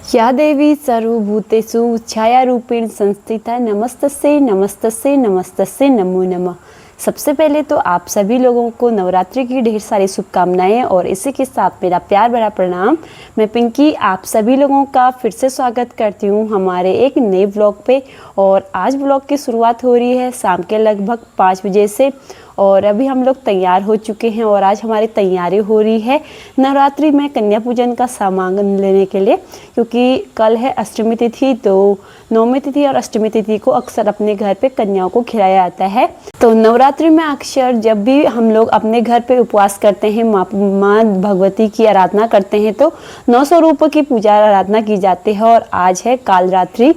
या देवी सर्वभूतेषु छायारूपेण संस्थिता नमस्तस्यै नमस्तस्यै नमस्तस्यै नमो नमः। सबसे पहले तो आप सभी लोगों को नवरात्रि की ढेर सारी शुभकामनाएं और इसी के साथ मेरा प्यार भरा प्रणाम। मैं पिंकी आप सभी लोगों का फिर से स्वागत करती हूं हमारे एक नए व्लॉग पे। और आज व्लॉग की शुरुआत हो रही है शाम के लगभग 5 बजे से और अभी हम लोग तैयार हो चुके हैं और आज हमारी तैयारी हो रही है नवरात्रि में कन्या पूजन का सामान लेने के लिए, क्योंकि कल है अष्टमी तिथि। तो नवमी तिथि और अष्टमी तिथि को अक्सर अपने घर पे कन्याओं को खिलाया जाता है। तो नवरात्रि में अक्सर जब भी हम लोग अपने घर पे उपवास करते हैं, माँ भगवती की आराधना करते हैं, तो 9 स्वरूपों की पूजा आराधना की जाती है। और आज है कालरात्रि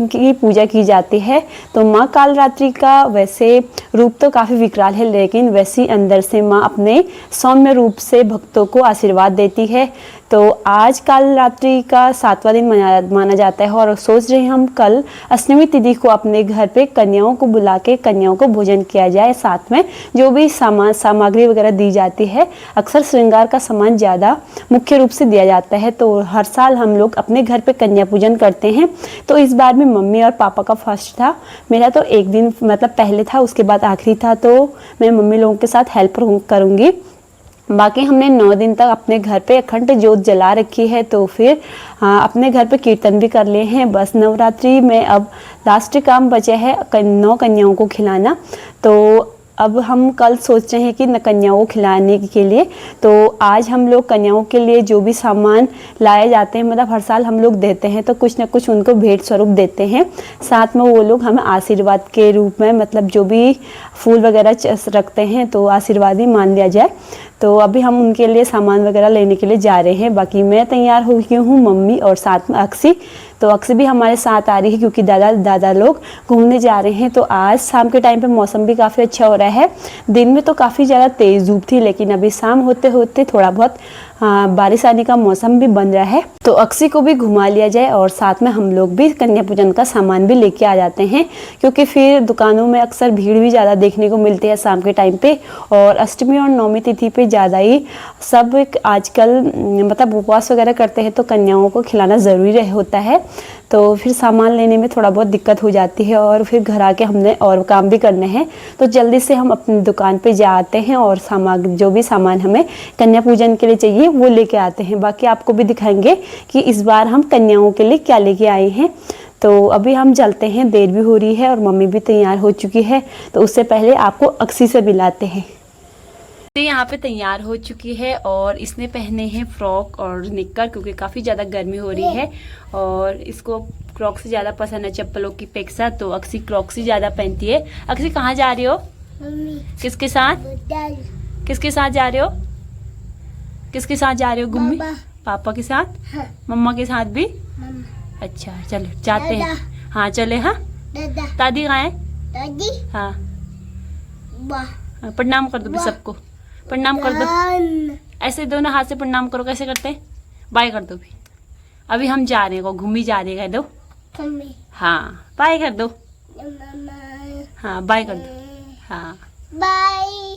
की पूजा की जाती है। तो माँ कालरात्रि का वैसे रूप तो काफ़ी विकराल है, लेकिन वैसी अंदर से माँ अपने सौम्य रूप से भक्तों को आशीर्वाद देती है। तो आज कालरात्रि का 7वां दिन माना जाता है और सोच रहे हैं हम कल अष्टमी तिथि को अपने घर पे कन्याओं को बुला के कन्याओं को भोजन किया जाए। साथ में जो भी सामग्री वगैरह दी जाती है, अक्सर श्रृंगार का सामान ज़्यादा मुख्य रूप से दिया जाता है। तो हर साल हम लोग अपने घर पे कन्या पूजन करते हैं। तो इस बार भी मम्मी और पापा का फर्स्ट था, मेरा तो एक दिन मतलब पहले था, उसके बाद आखिरी था। तो मैं मम्मी लोगों के साथ हेल्प करूँगी। बाकी हमने 9 दिन तक अपने घर पे अखंड ज्योत जला रखी है। तो फिर अपने घर पे कीर्तन भी कर लिए हैं। बस नवरात्रि में अब लास्ट काम बचे है 9 कन्याओं को खिलाना। तो अब हम कल सोच रहे हैं कि कन्याओं को खिलाने के लिए, तो आज हम लोग कन्याओं के लिए जो भी सामान लाए जाते हैं, मतलब हर साल हम लोग देते हैं, तो कुछ ना कुछ उनको भेंट स्वरूप देते हैं। साथ में वो लोग हमें आशीर्वाद के रूप में, मतलब जो भी फूल वगैरह रखते हैं, तो आशीर्वाद ही मान लिया जाए। तो अभी हम उनके लिए सामान वगैरह लेने के लिए जा रहे हैं। बाकी मैं तैयार हो गई हूँ, मम्मी और साथ में अक्सी। तो अक्सी भी हमारे साथ आ रही है क्योंकि दादा लोग घूमने जा रहे हैं। तो आज शाम के टाइम पे मौसम भी काफ़ी अच्छा हो रहा है। दिन में तो काफ़ी ज़्यादा तेज़ धूप थी, लेकिन अभी शाम होते होते थोड़ा बहुत बारिश आने का मौसम भी बन रहा है। तो अक्सी को भी घुमा लिया जाए और साथ में हम लोग भी कन्या पूजन का सामान भी लेके आ जाते हैं, क्योंकि फिर दुकानों में अक्सर भीड़ भी ज़्यादा देखने को मिलती है शाम के टाइम पे। और अष्टमी और नवमी तिथि पे ज़्यादा ही सब आजकल मतलब उपवास वगैरह करते हैं, तो कन्याओं को खिलाना ज़रूरी होता है। तो फिर सामान लेने में थोड़ा बहुत दिक्कत हो जाती है और फिर घर आके हमने और काम भी करने हैं। तो जल्दी से हम अपनी दुकान पे जाते हैं और जो भी सामान हमें कन्या पूजन के लिए चाहिए वो लेके आते हैं। बाकी आपको भी दिखाएंगे कि इस बार हम कन्याओं के लिए क्या लेके आए हैं। तो अभी हम चलते हैं, देर भी हो रही है और मम्मी भी तैयार हो चुकी है। तो उससे पहले आपको अक्सी से मिलाते हैं। यहाँ पे तैयार हो चुकी है और इसने पहने हैं फ्रॉक और निक्कर, क्योंकि काफ़ी ज़्यादा गर्मी हो रही है और इसको क्रॉक्स ज़्यादा पसंद है चप्पलों की अपेक्षा। तो अक्सी क्रॉक्स ही ज़्यादा पहनती है। अक्सी कहाँ जा रही हो? किसके साथ? किसके साथ जा रहे हो? किसके साथ जा रहे हो घूमने? पापा के साथ? हाँ। मम्मा के साथ भी? अच्छा चलो जाते हैं। हाँ चले। हाँ दादी कहाँ है? दादी हाँ प्रणाम कर दो भी सबको, प्रणाम कर दो। ऐसे दोनों हाथ से प्रणाम करो। कैसे करते हैं? बाय कर दो भी। अभी हम जा रहे हैं, घूमी जा रहे हैं। कह दो हाँ बाय कर दो। हाँ बाय कर दो। हाँ बाय।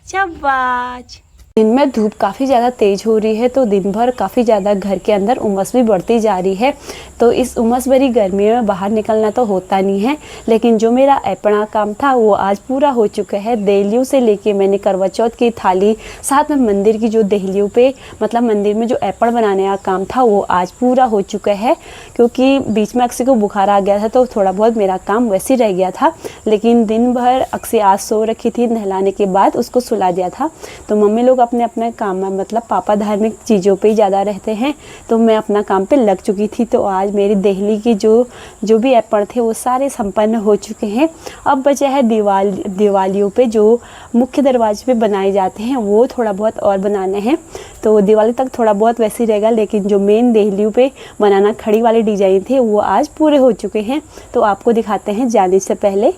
शाबाश। दिन में धूप काफ़ी ज़्यादा तेज़ हो रही है, तो दिन भर काफ़ी ज़्यादा घर के अंदर उमस भी बढ़ती जा रही है। तो इस उमस भरी गर्मी में बाहर निकलना तो होता नहीं है, लेकिन जो मेरा अपना काम था वो आज पूरा हो चुका है। देहलियों से लेके मैंने करवा चौथ की थाली, साथ में मंदिर की जो देहलियों पे मतलब मंदिर में जो एपण बनाने का काम था वो आज पूरा हो चुका है। क्योंकि बीच में अक्सी को बुखार आ गया था, तो थोड़ा बहुत मेरा काम वैसे रह गया था। लेकिन दिन भर अक्सी आज सो रखी थी, नहलाने के बाद उसको सुला दिया था। तो मम्मी लोग अपने अपने काम में, मतलब पापा धार्मिक चीज़ों पे ही ज़्यादा रहते हैं, तो मैं अपना काम पे लग चुकी थी। तो आज मेरी देहली की जो भी एपण थे वो सारे संपन्न हो चुके हैं। अब बचा है दिवालियों पे जो मुख्य दरवाजे पे बनाए जाते हैं, वो थोड़ा बहुत और बनाने हैं। तो दिवाली तक थोड़ा बहुत वैसे ही रहेगा, लेकिन जो मेन देहलियों पे बनाना खड़ी वाले डिज़ाइन थे वो आज पूरे हो चुके हैं। तो आपको दिखाते हैं जाने से पहले।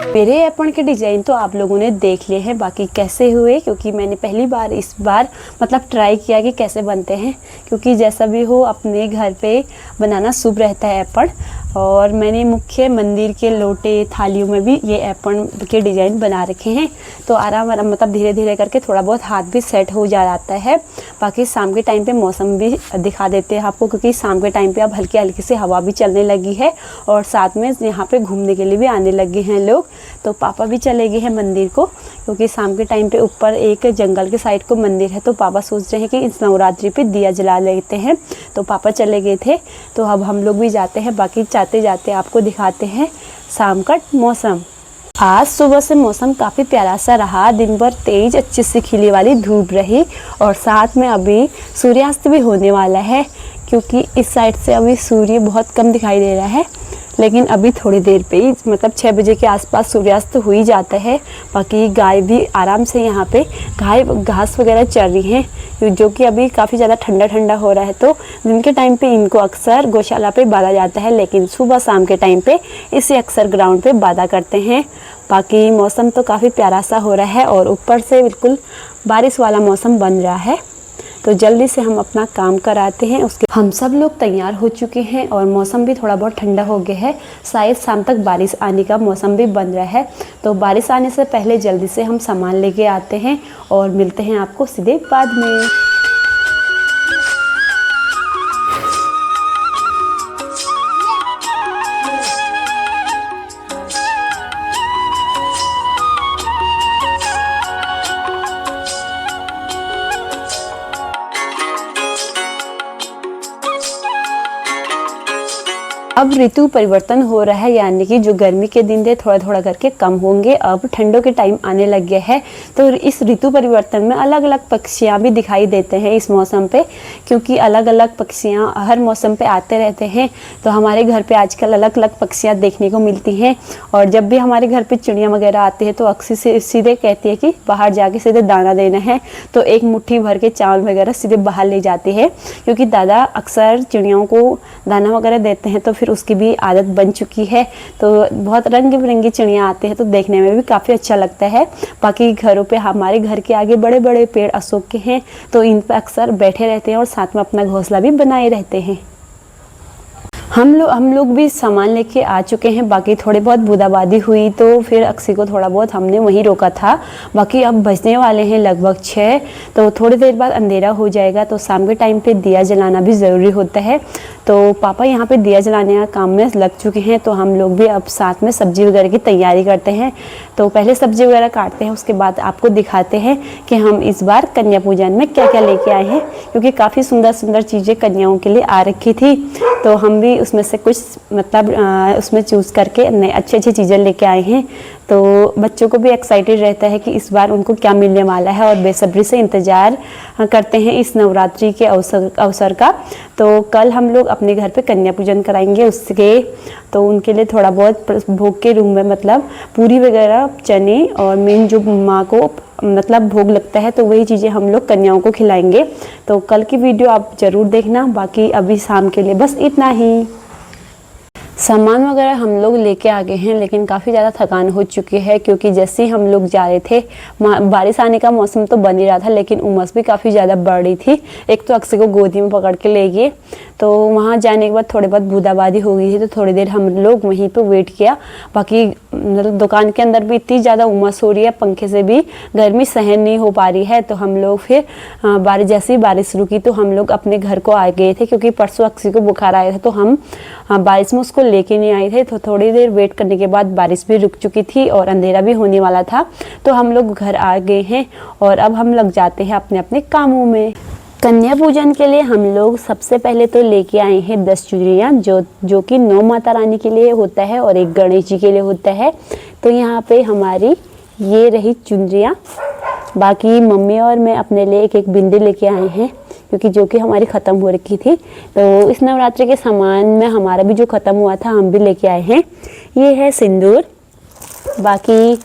मेरे एपण के डिज़ाइन तो आप लोगों ने देख लिए हैं, बाकी कैसे हुए, क्योंकि मैंने पहली बार इस बार मतलब ट्राई किया कि कैसे बनते हैं, क्योंकि जैसा भी हो अपने घर पे बनाना शुभ रहता है एपण। और मैंने मुख्य मंदिर के लोटे थालियों में भी ये एपण के डिज़ाइन बना रखे हैं। तो आराम मतलब धीरे धीरे करके थोड़ा बहुत हाथ भी सेट हो जाता है। बाकी शाम के टाइम पे मौसम भी दिखा देते हैं आपको, क्योंकि शाम के टाइम पे अब हल्की हल्की सी हवा भी चलने लगी है और साथ में यहाँ पे घूमने के लिए भी आने लगे हैं लोग। तो पापा भी चले गए हैं मंदिर को, क्योंकि शाम के टाइम पे ऊपर एक जंगल के साइड को मंदिर है, तो पापा सोच रहे हैं कि इस नवरात्रि पे दिया जला लेते हैं। तो पापा चले गए थे, तो अब हम लोग भी जाते हैं। बाकी जाते जाते आपको दिखाते हैं शाम का मौसम। आज सुबह से मौसम काफ़ी प्यारा सा रहा, दिन भर तेज अच्छी सी खिली वाली धूप रही और साथ में अभी सूर्यास्त भी होने वाला है, क्योंकि इस साइड से अभी सूर्य बहुत कम दिखाई दे रहा है, लेकिन अभी थोड़ी देर पे ही मतलब 6 बजे के आसपास सूर्यास्त हो ही जाता है। बाकी गाय भी आराम से यहाँ पे घास वगैरह चल रही हैं, जो कि अभी काफ़ी ज़्यादा ठंडा ठंडा हो रहा है, तो दिन के टाइम पे इनको अक्सर गौशाला पे बांधा जाता है, लेकिन सुबह शाम के टाइम पे इसे अक्सर ग्राउंड पे बांधा करते हैं। बाकी मौसम तो काफ़ी प्यारा सा हो रहा है और ऊपर से बिल्कुल बारिश वाला मौसम बन रहा है, तो जल्दी से हम अपना काम कराते हैं। उसके हम सब लोग तैयार हो चुके हैं और मौसम भी थोड़ा बहुत ठंडा हो गया है, शायद शाम तक बारिश आने का मौसम भी बन रहा है। तो बारिश आने से पहले जल्दी से हम सामान लेके आते हैं और मिलते हैं आपको सीधे बाद में। अब ऋतु परिवर्तन हो रहा है, यानी कि जो गर्मी के दिन थे थोड़ा थोड़ा करके कम होंगे, अब ठंडों के टाइम आने लग गया है। तो इस ऋतु परिवर्तन में अलग अलग पक्षियाँ भी दिखाई देते हैं इस मौसम पे, क्योंकि अलग अलग पक्षियाँ हर मौसम पे आते रहते हैं। तो हमारे घर पे आजकल अलग अलग पक्षियाँ देखने को मिलती हैं, और जब भी हमारे घर पे चिड़िया वगैरह आती है तो अक्सर से सीधे कहती है कि बाहर जाके सीधे दाना देना है, तो एक मुट्ठी भर के चावल वगैरह सीधे बाहर ले जाती है, क्योंकि दादा अक्सर चिड़ियों को दाना वगैरह देते हैं, तो फिर उसकी भी आदत बन चुकी है। तो बहुत रंग बिरंगी चिड़िया आते हैं, तो देखने में भी काफ़ी अच्छा लगता है। बाकी घरों पे हमारे घर के आगे बड़े बड़े पेड़ अशोक के हैं, तो इन पर अक्सर बैठे रहते हैं और साथ में अपना घोंसला भी बनाए रहते हैं। हम लोग भी सामान लेके आ चुके हैं। बाकी थोड़ी बहुत बूंदाबांदी हुई, तो फिर अक्सी को थोड़ा बहुत हमने वहीं रोका था। बाकी अब बजने वाले हैं लगभग 6, तो थोड़ी देर बाद अंधेरा हो जाएगा, तो शाम के टाइम पे दिया जलाना भी ज़रूरी होता है। तो पापा यहाँ पे दिया जलाने का काम में लग चुके हैं, तो हम लोग भी अब साथ में सब्जी वगैरह की तैयारी करते हैं। तो पहले सब्जी वगैरह काटते हैं, उसके बाद आपको दिखाते हैं कि हम इस बार कन्या पूजन में क्या क्या लेके आए हैं, क्योंकि काफ़ी सुंदर सुंदर चीज़ें कन्याओं के लिए आ रखी थी। तो हम भी उसमें से कुछ मतलब उसमें चूज़ करके अच्छी अच्छी चीज़ें लेके आए हैं। तो बच्चों को भी एक्साइटेड रहता है कि इस बार उनको क्या मिलने वाला है, और बेसब्री से इंतज़ार करते हैं इस नवरात्रि के अवसर का। तो कल हम लोग अपने घर पे कन्या पूजन कराएंगे उसके, तो उनके लिए थोड़ा बहुत भोग के रूम में मतलब पूरी वगैरह, चने और मेन जो माँ को मतलब भोग लगता है, तो वही चीज़ें हम लोग कन्याओं को खिलाएंगे। तो कल की वीडियो आप ज़रूर देखना। बाकी अभी शाम के लिए बस इतना ही। सामान वगैरह हम लोग लेके आ गए हैं, लेकिन काफ़ी ज़्यादा थकान हो चुकी है, क्योंकि जैसे ही हम लोग जा रहे थे बारिश आने का मौसम तो बन ही रहा था, लेकिन उमस भी काफ़ी ज़्यादा बढ़ रही थी। एक तो अक्सर को गोदी में पकड़ के ले गए, तो वहाँ जाने के बाद थोड़ी बहुत बूंदाबांदी हो गई थी, तो थोड़ी देर हम लोग वहीं पे वेट किया। बाकी मतलब दुकान के अंदर भी इतनी ज़्यादा उमस हो रही है, पंखे से भी गर्मी सहन नहीं हो पा रही है। तो हम लोग फिर जैसे ही बारिश रुकी तो हम लोग अपने घर को आ गए थे, क्योंकि परसों अक्सी को बुखार आया था, तो हम बारिश में उसको लेके नहीं आए थे। तो थोड़ी देर वेट करने के बाद बारिश भी रुक चुकी थी और अंधेरा भी होने वाला था, तो हम लोग घर आ गए हैं और अब हम लग जाते हैं अपने अपने कामों में। कन्या पूजन के लिए हम लोग सबसे पहले तो लेके आए हैं 10 चुनरियाँ, जो कि 9 माता रानी के लिए होता है और एक गणेश जी के लिए होता है। तो यहाँ पे हमारी ये रही चुनरियाँ। बाकी मम्मी और मैं अपने लिए एक एक बिंदी लेके आए हैं, क्योंकि जो कि हमारी ख़त्म हो रखी थी। तो इस नवरात्रि के सामान में हमारा भी जो ख़त्म हुआ था हम भी लेके आए हैं। ये है सिंदूर, बाकी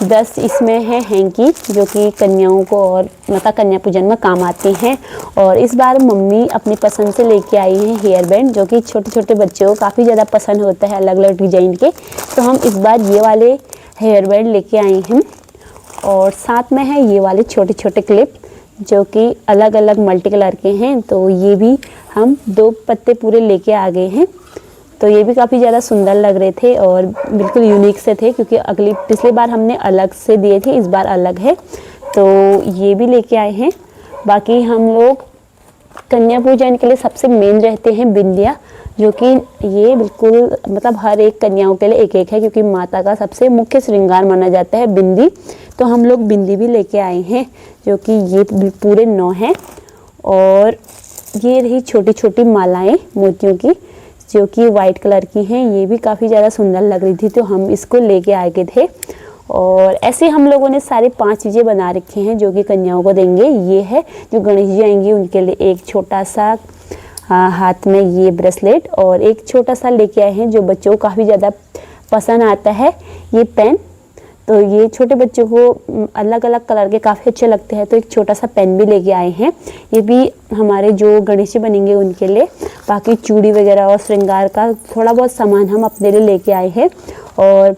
10 इसमें है हैंकी, जो कि कन्याओं को और मतलब कन्या पूजन में काम आती हैं। और इस बार मम्मी अपनी पसंद से लेके आई हैं हेयर बैंड, जो कि छोटे छोटे बच्चों को काफ़ी ज़्यादा पसंद होता है, अलग अलग डिजाइन के। तो हम इस बार ये वाले हेयर बैंड लेके आई हैं, और साथ में है ये वाले छोटे छोटे क्लिप, जो कि अलग अलग मल्टी कलर के हैं। तो ये भी हम 2 पत्ते पूरे लेके आ गए हैं। तो ये भी काफ़ी ज़्यादा सुंदर लग रहे थे और बिल्कुल यूनिक से थे, क्योंकि पिछली बार हमने अलग से दिए थे, इस बार अलग है। तो ये भी लेके आए हैं। बाकी हम लोग कन्या पूजन के लिए सबसे मेन रहते हैं बिंदिया, जो कि ये बिल्कुल मतलब हर एक कन्याओं के लिए एक एक है, क्योंकि माता का सबसे मुख्य श्रृंगार माना जाता है बिंदी। तो हम लोग बिंदी भी लेके आए हैं, जो कि ये पूरे 9 हैं। और ये रही छोटी छोटी मालाएं मोतियों की, जो कि वाइट कलर की हैं। ये भी काफ़ी ज़्यादा सुंदर लग रही थी, तो हम इसको लेके आए थे। और ऐसे हम लोगों ने सारे 5 चीज़ें बना रखे हैं जो कि कन्याओं को देंगे। ये है जो गणेश जी आएंगी उनके लिए एक छोटा सा हाथ में ये ब्रेसलेट, और एक छोटा सा लेके आए हैं जो बच्चों को काफ़ी ज़्यादा पसंद आता है, ये पेन। तो ये छोटे बच्चों को अलग अलग कलर के काफ़ी अच्छे लगते हैं, तो एक छोटा सा पेन भी लेके आए हैं। ये भी हमारे जो गणेश जी बनेंगे उनके लिए। बाकी चूड़ी वगैरह और श्रृंगार का थोड़ा बहुत सामान हम अपने लिए लेके आए हैं। और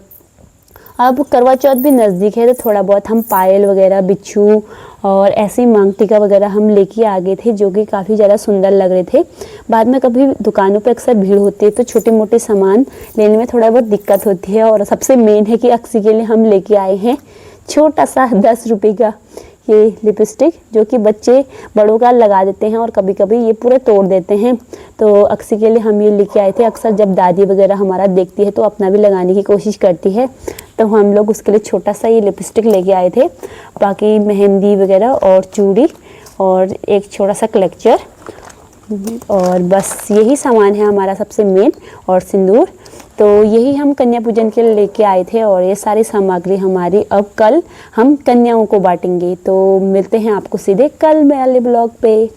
अब करवा चौथ भी नज़दीक है, तो थोड़ा बहुत हम पायल वगैरह, बिच्छू और ऐसे ही मांग टीका वगैरह हम लेके आ गए थे, जो कि काफ़ी ज़्यादा सुंदर लग रहे थे। बाद में कभी दुकानों पे अक्सर भीड़ होती है, तो छोटे मोटे सामान लेने में थोड़ा बहुत दिक्कत होती है। और सबसे मेन है कि अक्सी के लिए हम लेके आए हैं छोटा सा 10 रुपये का ये लिपस्टिक, जो कि बच्चे बड़ों का लगा देते हैं और कभी कभी ये पूरे तोड़ देते हैं। तो अक्सी के लिए हम ये लेके आए थे। अक्सर जब दादी वगैरह हमारा देखती है तो अपना भी लगाने की कोशिश करती है, तो हम लोग उसके लिए छोटा सा ये लिपस्टिक लेके आए थे। बाकी मेहंदी वगैरह और चूड़ी और एक छोटा सा क्लेक्चर, और बस यही सामान है हमारा सबसे मेन, और सिंदूर। तो यही हम कन्या पूजन के लिए लेके आए थे, और ये सारी सामग्री हमारी अब कल हम कन्याओं को बांटेंगे। तो मिलते हैं आपको सीधे कल वाले ब्लॉग पे।